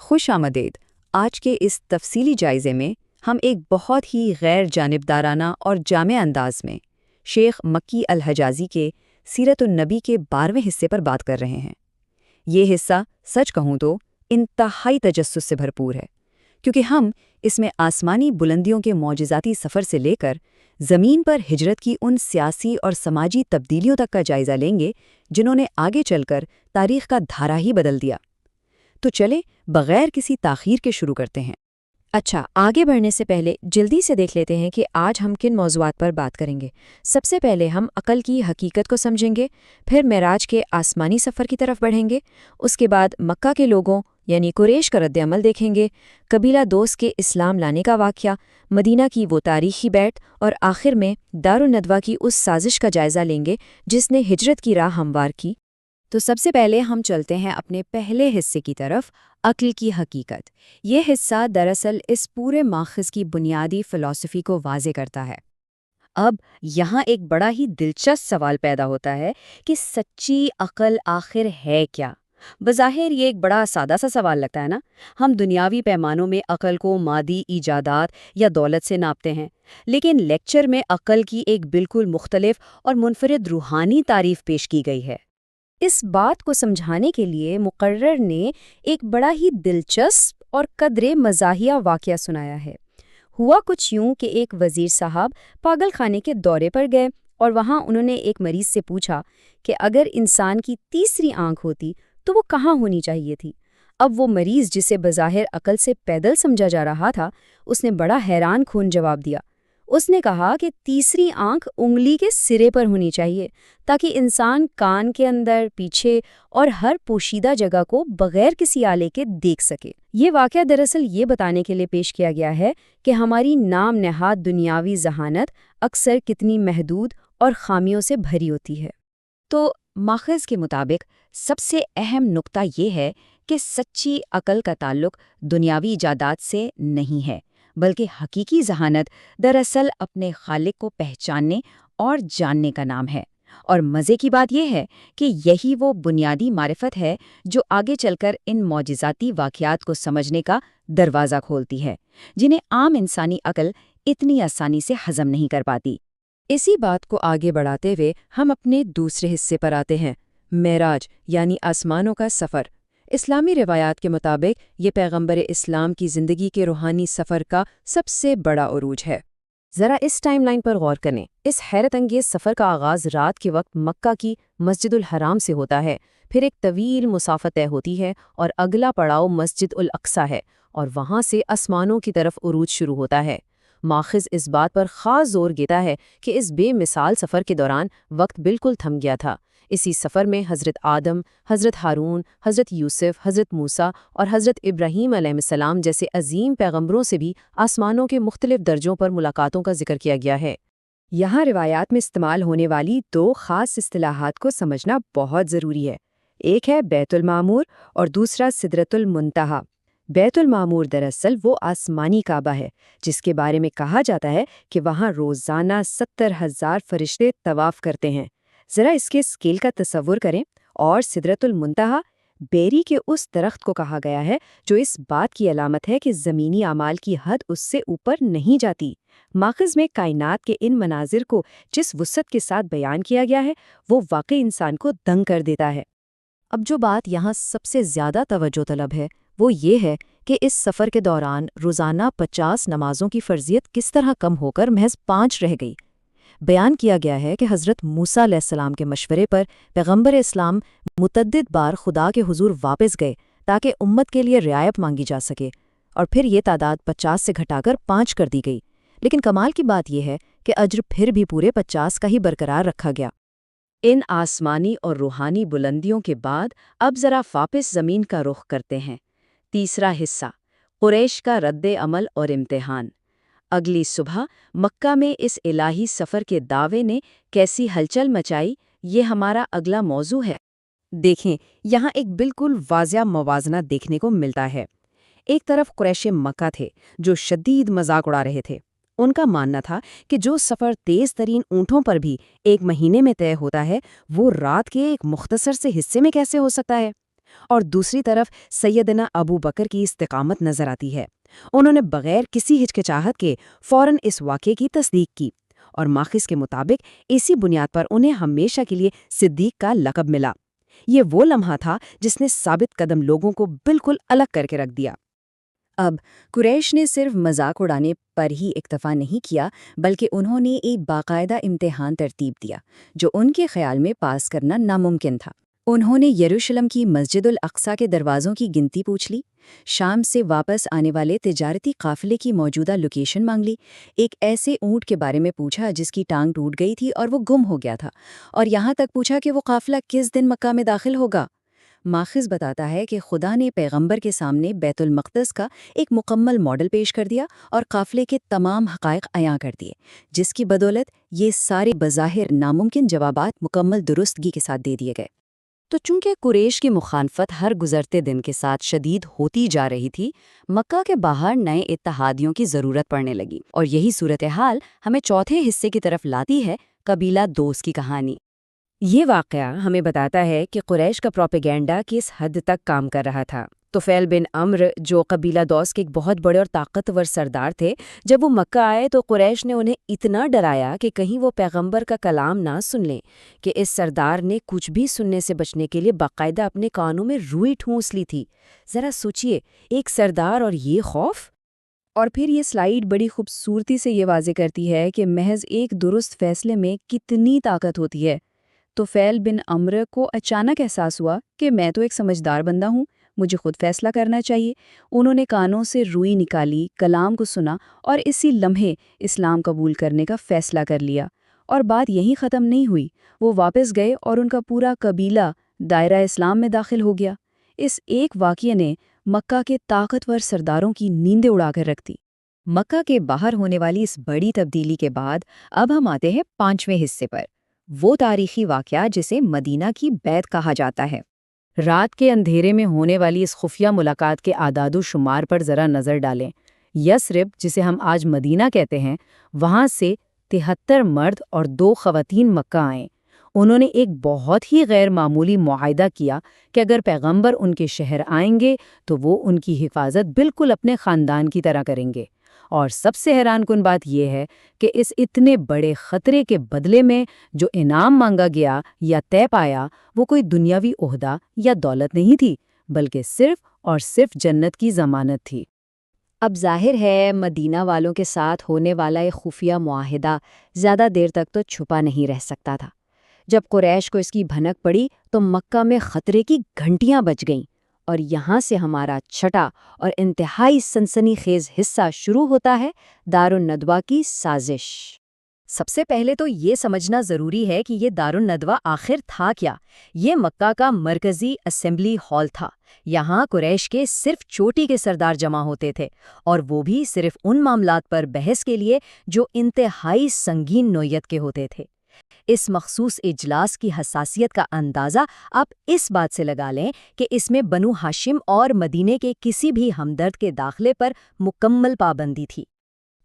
خوش آمدید۔ آج کے اس تفصیلی جائزے میں ہم ایک بہت ہی غیر جانبدارانہ اور جامع انداز میں شیخ مکی الحجازی کے سیرت النبی کے 12ویں حصے پر بات کر رہے ہیں۔ یہ حصہ سچ کہوں تو انتہائی تجسس سے بھرپور ہے، کیونکہ ہم اس میں آسمانی بلندیوں کے معجزاتی سفر سے لے کر زمین پر ہجرت کی ان سیاسی اور سماجی تبدیلیوں تک کا جائزہ لیں گے جنہوں نے آگے چل کر تاریخ کا دھارا ہی بدل دیا۔ تو چلیں بغیر کسی تاخیر کے شروع کرتے ہیں۔ اچھا، آگے بڑھنے سے پہلے جلدی سے دیکھ لیتے ہیں کہ آج ہم کن موضوعات پر بات کریں گے۔ سب سے پہلے ہم عقل کی حقیقت کو سمجھیں گے، پھر معراج کے آسمانی سفر کی طرف بڑھیں گے، اس کے بعد مکہ کے لوگوں یعنی قریش کا رد عمل دیکھیں گے، قبیلہ دوست کے اسلام لانے کا واقعہ، مدینہ کی وہ تاریخی بیعت، اور آخر میں دارالندوہ کی اس سازش کا جائزہ لیں گے جس نے ہجرت کی راہ ہموار کی۔ تو سب سے پہلے ہم چلتے ہیں اپنے پہلے حصے کی طرف، عقل کی حقیقت۔ یہ حصہ دراصل اس پورے ماخذ کی بنیادی فلسفی کو واضح کرتا ہے۔ اب یہاں ایک بڑا ہی دلچسپ سوال پیدا ہوتا ہے کہ سچی عقل آخر ہے کیا؟ بظاہر یہ ایک بڑا سادہ سا سوال لگتا ہے نا؟ ہم دنیاوی پیمانوں میں عقل کو مادی ایجادات یا دولت سے ناپتے ہیں، لیکن لیکچر میں عقل کی ایک بالکل مختلف اور منفرد روحانی تعریف پیش کی گئی ہے۔ اس بات کو سمجھانے کے لیے مقرر نے ایک بڑا ہی دلچسپ اور قدرے مزاحیہ واقعہ سنایا ہے۔ ہوا کچھ یوں کہ ایک وزیر صاحب پاگل خانے کے دورے پر گئے اور وہاں انہوں نے ایک مریض سے پوچھا کہ اگر انسان کی تیسری آنکھ ہوتی تو وہ کہاں ہونی چاہیے تھی۔ اب وہ مریض جسے بظاہر عقل سے پیدل سمجھا جا رہا تھا، اس نے بڑا حیران کن جواب دیا۔ اس نے کہا کہ تیسری آنکھ انگلی کے سرے پر ہونی چاہیے تاکہ انسان کان کے اندر، پیچھے اور ہر پوشیدہ جگہ کو بغیر کسی آلے کے دیکھ سکے۔ یہ واقعہ دراصل یہ بتانے کے لیے پیش کیا گیا ہے کہ ہماری نام نہاد دنیاوی ذہانت اکثر کتنی محدود اور خامیوں سے بھری ہوتی ہے۔ تو ماخذ کے مطابق سب سے اہم نقطہ یہ ہے کہ سچی عقل کا تعلق دنیاوی ایجادات سے نہیں ہے، بلکہ حقیقی ذہانت دراصل اپنے خالق کو پہچاننے اور جاننے کا نام ہے۔ اور مزے کی بات یہ ہے کہ یہی وہ بنیادی معرفت ہے جو آگے چل کر ان معجزاتی واقعات کو سمجھنے کا دروازہ کھولتی ہے، جنہیں عام انسانی عقل اتنی آسانی سے ہضم نہیں کر پاتی۔ اسی بات کو آگے بڑھاتے ہوئے ہم اپنے دوسرے حصے پر آتے ہیں، معراج یعنی آسمانوں کا سفر۔ اسلامی روایات کے مطابق یہ پیغمبر اسلام کی زندگی کے روحانی سفر کا سب سے بڑا عروج ہے۔ ذرا اس ٹائم لائن پر غور کریں۔ اس حیرت انگیز سفر کا آغاز رات کے وقت مکہ کی مسجد الحرام سے ہوتا ہے، پھر ایک طویل مسافت طے ہوتی ہے اور اگلا پڑاؤ مسجد الاقصیٰ ہے، اور وہاں سے آسمانوں کی طرف عروج شروع ہوتا ہے۔ ماخذ اس بات پر خاص زور دیتا ہے کہ اس بے مثال سفر کے دوران وقت بالکل تھم گیا تھا۔ اسی سفر میں حضرت آدم، حضرت ہارون، حضرت یوسف، حضرت موسیٰ اور حضرت ابراہیم علیہ السلام جیسے عظیم پیغمبروں سے بھی آسمانوں کے مختلف درجوں پر ملاقاتوں کا ذکر کیا گیا ہے۔ یہاں روایات میں استعمال ہونے والی دو خاص اصطلاحات کو سمجھنا بہت ضروری ہے۔ ایک ہے بیت المعمور اور دوسرا سدرۃ المنتہا۔ بیت المعمور دراصل وہ آسمانی کعبہ ہے جس کے بارے میں کہا جاتا ہے کہ وہاں روزانہ 70,000 فرشتے طواف کرتے ہیں۔ ذرا اس کے اسکیل کا تصور کریں۔ اور سدرۃ المنتہا بیری کے اس درخت کو کہا گیا ہے جو اس بات کی علامت ہے کہ زمینی اعمال کی حد اس سے اوپر نہیں جاتی۔ ماخذ میں کائنات کے ان مناظر کو جس وسعت کے ساتھ بیان کیا گیا ہے وہ واقعی انسان کو دنگ کر دیتا ہے۔ اب جو بات یہاں سب سے زیادہ توجہ طلب ہے وہ یہ ہے کہ اس سفر کے دوران روزانہ 50 نمازوں کی فرضیت کس طرح کم ہو کر محض 5 رہ گئی۔ بیان کیا گیا ہے کہ حضرت موسیٰ علیہ السلام کے مشورے پر پیغمبر اسلام متعدد بار خدا کے حضور واپس گئے تاکہ امت کے لیے رعایت مانگی جا سکے، اور پھر یہ تعداد 50 سے گھٹا کر 5 کر دی گئی۔ لیکن کمال کی بات یہ ہے کہ اجر پھر بھی پورے 50 کا ہی برقرار رکھا گیا۔ ان آسمانی اور روحانی بلندیوں کے بعد اب ذرا واپس زمین کا رخ کرتے ہیں۔ تیسرا حصہ، قریش کا رد عمل اور امتحان۔ اگلی صبح مکہ میں اس الہی سفر کے دعوے نے کیسی ہلچل مچائی، یہ ہمارا اگلا موضوع ہے۔ دیکھیں، یہاں ایک بالکل واضح موازنہ دیکھنے کو ملتا ہے۔ ایک طرف قریش مکہ تھے جو شدید مذاق اڑا رہے تھے۔ ان کا ماننا تھا کہ جو سفر تیز ترین اونٹوں پر بھی 1 مہینے میں طے ہوتا ہے وہ رات کے ایک مختصر سے حصے میں کیسے ہو سکتا ہے۔ اور دوسری طرف سیدنا ابو بکر کی استقامت نظر آتی ہے۔ انہوں نے بغیر کسی ہچکچاہٹ کے فوراً اس واقعے کی تصدیق کی، اور ماخذ کے مطابق اسی بنیاد پر انہیں ہمیشہ کے لیے صدیق کا لقب ملا۔ یہ وہ لمحہ تھا جس نے ثابت قدم لوگوں کو بالکل الگ کر کے رکھ دیا۔ اب قریش نے صرف مذاق اڑانے پر ہی اکتفا نہیں کیا، بلکہ انہوں نے ایک باقاعدہ امتحان ترتیب دیا جو ان کے خیال میں پاس کرنا ناممکن تھا۔ انہوں نے یروشلم کی مسجد الاقصیٰ کے دروازوں کی گنتی پوچھ لی، شام سے واپس آنے والے تجارتی قافلے کی موجودہ لوکیشن مانگ لی، ایک ایسے اونٹ کے بارے میں پوچھا جس کی ٹانگ ٹوٹ گئی تھی اور وہ گم ہو گیا تھا، اور یہاں تک پوچھا کہ وہ قافلہ کس دن مکہ میں داخل ہوگا۔ ماخذ بتاتا ہے کہ خدا نے پیغمبر کے سامنے بیت المقدس کا ایک مکمل ماڈل پیش کر دیا اور قافلے کے تمام حقائق عیاں کر دیے، جس کی بدولت یہ سارے بظاہر ناممکن جوابات مکمل درستگی کے ساتھ دے دیے گئے۔ تو چونکہ قریش کی مخالفت ہر گزرتے دن کے ساتھ شدید ہوتی جا رہی تھی، مکہ کے باہر نئے اتحادیوں کی ضرورت پڑنے لگی، اور یہی صورتحال ہمیں چوتھے حصے کی طرف لاتی ہے، قبیلہ دوس کی کہانی۔ یہ واقعہ ہمیں بتاتا ہے کہ قریش کا پروپیگینڈا کس حد تک کام کر رہا تھا۔ طفیل بن عمرو، جو قبیلہ دوس کے ایک بہت بڑے اور طاقتور سردار تھے، جب وہ مکہ آئے تو قریش نے انہیں اتنا ڈرایا کہ کہیں وہ پیغمبر کا کلام نہ سن لیں، کہ اس سردار نے کچھ بھی سننے سے بچنے کے لیے باقاعدہ اپنے کانوں میں روئی ٹھونس لی تھی۔ ذرا سوچئے، ایک سردار اور یہ خوف! اور پھر یہ سلائیڈ بڑی خوبصورتی سے یہ واضح کرتی ہے کہ محض ایک درست فیصلے میں کتنی طاقت ہوتی ہے۔ طفیل بن عمرو کو اچانک احساس ہوا کہ میں تو ایک سمجھدار بندہ ہوں، مجھے خود فیصلہ کرنا چاہیے۔ انہوں نے کانوں سے روئی نکالی، کلام کو سنا اور اسی لمحے اسلام قبول کرنے کا فیصلہ کر لیا۔ اور بات یہیں ختم نہیں ہوئی، وہ واپس گئے اور ان کا پورا قبیلہ دائرہ اسلام میں داخل ہو گیا۔ اس ایک واقعے نے مکہ کے طاقتور سرداروں کی نیندیں اڑا کر رکھ دی۔ مکہ کے باہر ہونے والی اس بڑی تبدیلی کے بعد اب ہم آتے ہیں 5ویں حصے پر، وہ تاریخی واقعہ جسے مدینہ کی بیعت کہا جاتا ہے۔ رات کے اندھیرے میں ہونے والی اس خفیہ ملاقات کے اعداد و شمار پر ذرا نظر ڈالیں۔ یثرب، جسے ہم آج مدینہ کہتے ہیں، وہاں سے 73 مرد اور 2 خواتین مکہ آئیں۔ انہوں نے ایک بہت ہی غیر معمولی معاہدہ کیا کہ اگر پیغمبر ان کے شہر آئیں گے تو وہ ان کی حفاظت بالکل اپنے خاندان کی طرح کریں گے۔ اور سب سے حیران کن بات یہ ہے کہ اس اتنے بڑے خطرے کے بدلے میں جو انعام مانگا گیا یا طے پایا، وہ کوئی دنیاوی عہدہ یا دولت نہیں تھی، بلکہ صرف اور صرف جنت کی ضمانت تھی۔ اب ظاہر ہے مدینہ والوں کے ساتھ ہونے والا ایک خفیہ معاہدہ زیادہ دیر تک تو چھپا نہیں رہ سکتا تھا۔ جب قریش کو اس کی بھنک پڑی تو مکہ میں خطرے کی گھنٹیاں بج گئیں، اور یہاں سے ہمارا چھٹا اور انتہائی سنسنی خیز حصہ شروع ہوتا ہے، دارالندوہ کی سازش۔ سب سے پہلے تو یہ سمجھنا ضروری ہے کہ یہ دارالندوہ آخر تھا کیا۔ یہ مکہ کا مرکزی اسمبلی ہال تھا۔ یہاں قریش کے صرف چوٹی کے سردار جمع ہوتے تھے، اور وہ بھی صرف ان معاملات پر بحث کے لیے جو انتہائی سنگین نوعیت کے ہوتے تھے۔ اس مخصوص اجلاس کی حساسیت کا اندازہ آپ اس بات سے لگا لیں کہ اس میں بنو ہاشم اور مدینے کے کسی بھی ہمدرد کے داخلے پر مکمل پابندی تھی۔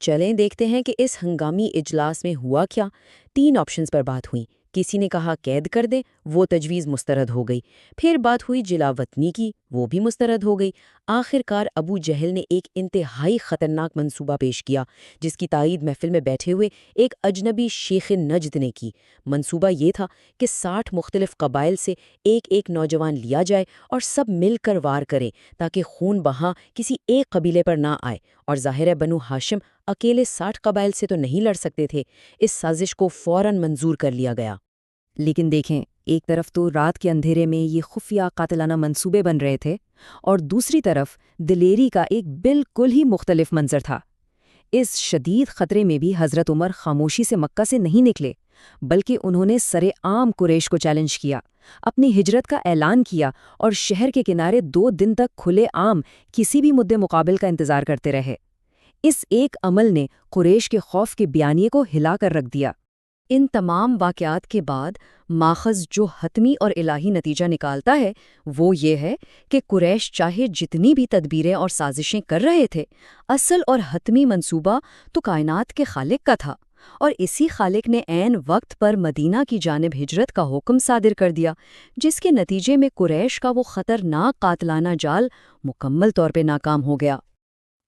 چلیں دیکھتے ہیں کہ اس ہنگامی اجلاس میں ہوا کیا۔ 3 آپشنز پر بات ہوئی۔ کسی نے کہا قید کر دیں، وہ تجویز مسترد ہو گئی۔ پھر بات ہوئی جلا وطنی کی، وہ بھی مسترد ہو گئی۔ آخر کار ابو جہل نے ایک انتہائی خطرناک منصوبہ پیش کیا، جس کی تائید محفل میں بیٹھے ہوئے ایک اجنبی شیخ نجد نے کی۔ منصوبہ یہ تھا کہ 60 مختلف قبائل سے ایک ایک نوجوان لیا جائے اور سب مل کر وار کریں، تاکہ خون بہا کسی ایک قبیلے پر نہ آئے۔ اور ظاہر ہے بنو ہاشم اکیلے 60 قبائل سے تو نہیں لڑ سکتے تھے۔ اس سازش کو فوراً منظور کر لیا گیا۔ لیکن دیکھیں، ایک طرف تو رات کے اندھیرے میں یہ خفیہ قاتلانہ منصوبے بن رہے تھے، اور دوسری طرف دلیری کا ایک بالکل ہی مختلف منظر تھا۔ اس شدید خطرے میں بھی حضرت عمر خاموشی سے مکہ سے نہیں نکلے، بلکہ انہوں نے سرے عام قریش کو چیلنج کیا، اپنی ہجرت کا اعلان کیا، اور شہر کے کنارے 2 دن تک کھلے عام کسی بھی مدے مقابل کا انتظار کرتے رہے۔ اس ایک عمل نے قریش کے خوف کے بیانیے کو ہلا کر رکھ دیا۔ ان تمام واقعات کے بعد ماخذ جو حتمی اور الہی نتیجہ نکالتا ہے وہ یہ ہے کہ قریش چاہے جتنی بھی تدبیریں اور سازشیں کر رہے تھے، اصل اور حتمی منصوبہ تو کائنات کے خالق کا تھا۔ اور اسی خالق نے عین وقت پر مدینہ کی جانب ہجرت کا حکم صادر کر دیا، جس کے نتیجے میں قریش کا وہ خطرناک قاتلانہ جال مکمل طور پہ ناکام ہو گیا۔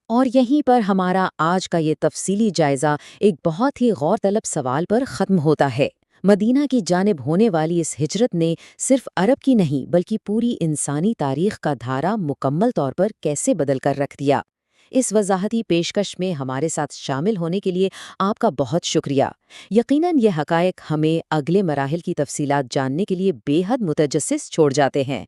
اور یہیں پر ہمارا آج کا یہ تفصیلی جائزہ ایک بہت ہی غور طلب سوال پر ختم ہوتا ہے۔ مدینہ کی جانب ہونے والی اس ہجرت نے صرف عرب کی نہیں بلکہ پوری انسانی تاریخ کا دھارا مکمل طور پر کیسے بدل کر رکھ دیا۔ اس وضاحتی پیشکش میں ہمارے ساتھ شامل ہونے کے لیے آپ کا بہت شکریہ۔ یقیناً یہ حقائق ہمیں اگلے مراحل کی تفصیلات جاننے کے لیے بے حد متجسس چھوڑ جاتے ہیں۔